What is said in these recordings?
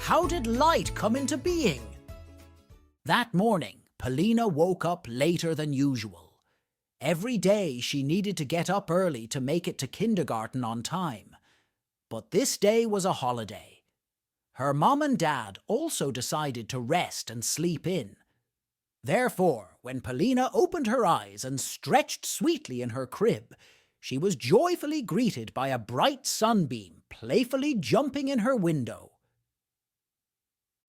how did light come into being? That morning, Polina woke up later than usual. Every day she needed to get up early to make it to kindergarten on time. But this day was a holiday. Her mom and dad also decided to rest and sleep in. Therefore, when Polina opened her eyes and stretched sweetly in her crib, she was joyfully greeted by a bright sunbeam playfully jumping in her window.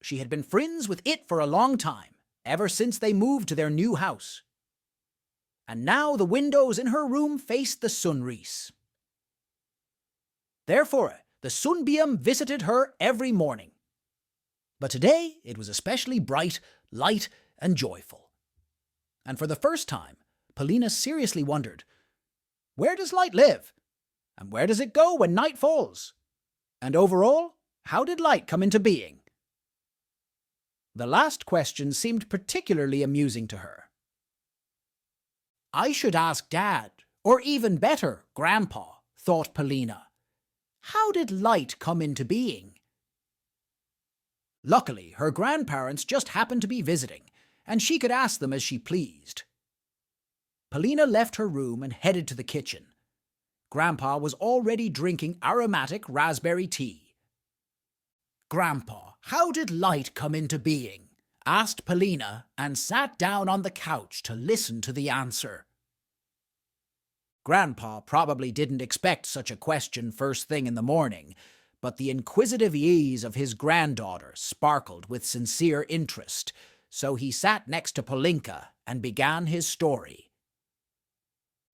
She had been friends with it for a long time, ever since they moved to their new house. And now the windows in her room faced the sunrise. Therefore, the sunbeam visited her every morning. But today it was especially bright, light, and joyful. And for the first time, Polina seriously wondered, where does light live? And where does it go when night falls? And overall, how did light come into being? The last question seemed particularly amusing to her. I should ask Dad, or even better, Grandpa, thought Polina. How did light come into being? Luckily, her grandparents just happened to be visiting, and she could ask them as she pleased. Polina left her room and headed to the kitchen. Grandpa was already drinking aromatic raspberry tea. Grandpa, how did light come into being? Asked Polina and sat down on the couch to listen to the answer. Grandpa probably didn't expect such a question first thing in the morning, but the inquisitive eyes of his granddaughter sparkled with sincere interest, so he sat next to Polinka and began his story.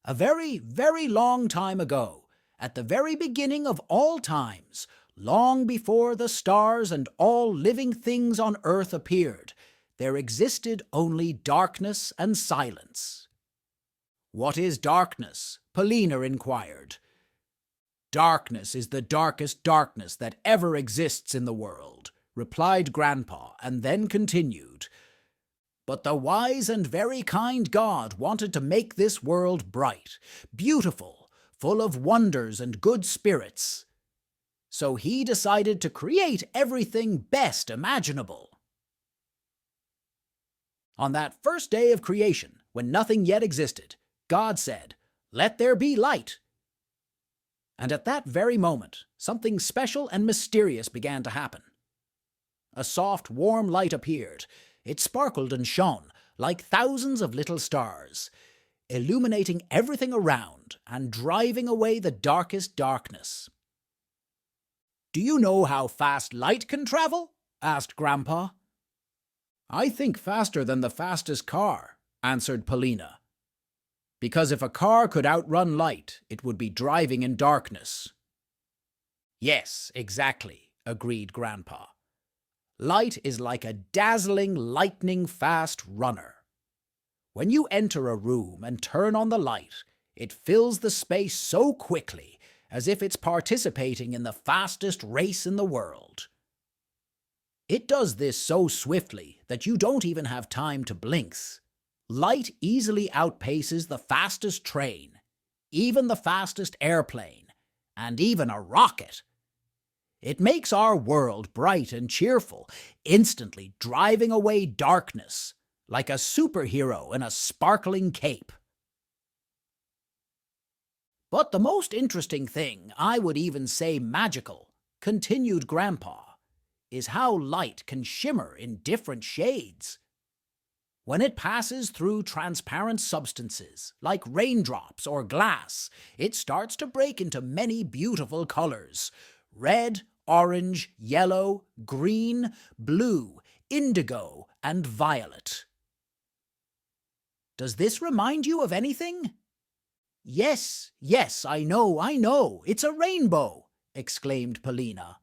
A very, very long time ago, at the very beginning of all times, long before the stars and all living things on earth appeared, there existed only darkness and silence. What is darkness? Polina inquired. Darkness is the darkest darkness that ever exists in the world, replied Grandpa, and then continued. But the wise and very kind God wanted to make this world bright, beautiful, full of wonders and good spirits. So he decided to create everything best imaginable. On that first day of creation, when nothing yet existed, God said, "Let there be light." And at that very moment, something special and mysterious began to happen. A soft, warm light appeared. It sparkled and shone like thousands of little stars, illuminating everything around and driving away the darkest darkness. Do you know how fast light can travel? Asked Grandpa. I think faster than the fastest car, answered Polina. Because if a car could outrun light, it would be driving in darkness. Yes, exactly, agreed Grandpa. Light is like a dazzling, lightning-fast runner. When you enter a room and turn on the light, it fills the space so quickly, as if it's participating in the fastest race in the world. It does this so swiftly that you don't even have time to blink. Light easily outpaces the fastest train, even the fastest airplane, and even a rocket. It makes our world bright and cheerful, instantly driving away darkness, like a superhero in a sparkling cape. But the most interesting thing, I would even say magical, continued Grandpa, is how light can shimmer in different shades. When it passes through transparent substances, like raindrops or glass, it starts to break into many beautiful colors: red, orange, yellow, green, blue, indigo, and violet. Does this remind you of anything? Yes, I know, it's a rainbow, exclaimed Polina.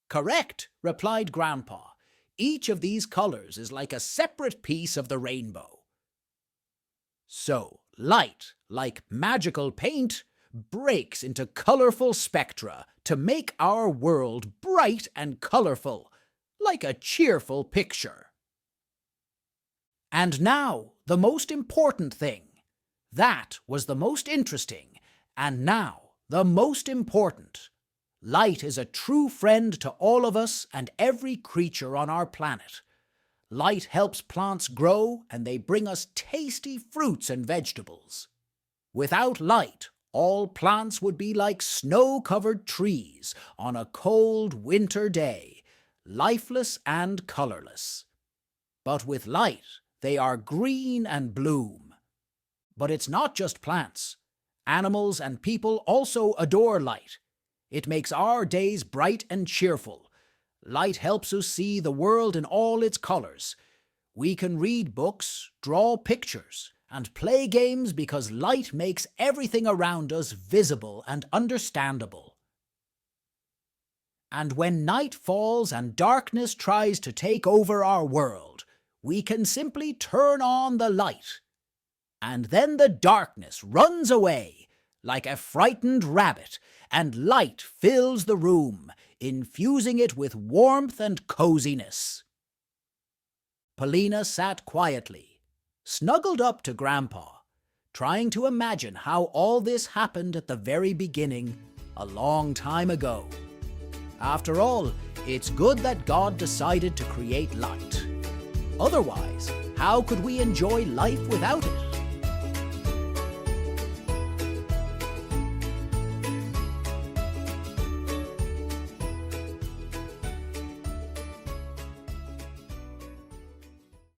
Correct, replied Grandpa. Each of these colors is like a separate piece of the rainbow. So, light, like magical paint, breaks into colorful spectra to make our world bright and colorful, like a cheerful picture. And now, the most important thing. That was the most interesting, and now the most important. Light is a true friend to all of us and every creature on our planet. Light helps plants grow, and they bring us tasty fruits and vegetables. Without light, all plants would be like snow-covered trees on a cold winter day, lifeless and colorless. But with light, they are green and bloom. But it's not just plants. Animals and people also adore light. It makes our days bright and cheerful. Light helps us see the world in all its colors. We can read books, draw pictures, and play games because light makes everything around us visible and understandable. And when night falls and darkness tries to take over our world, we can simply turn on the light. And then the darkness runs away like a frightened rabbit, and light fills the room, infusing it with warmth and coziness. Polina sat quietly, snuggled up to Grandpa, trying to imagine how all this happened at the very beginning, a long time ago. After all, it's good that God decided to create light. Otherwise, how could we enjoy life without it?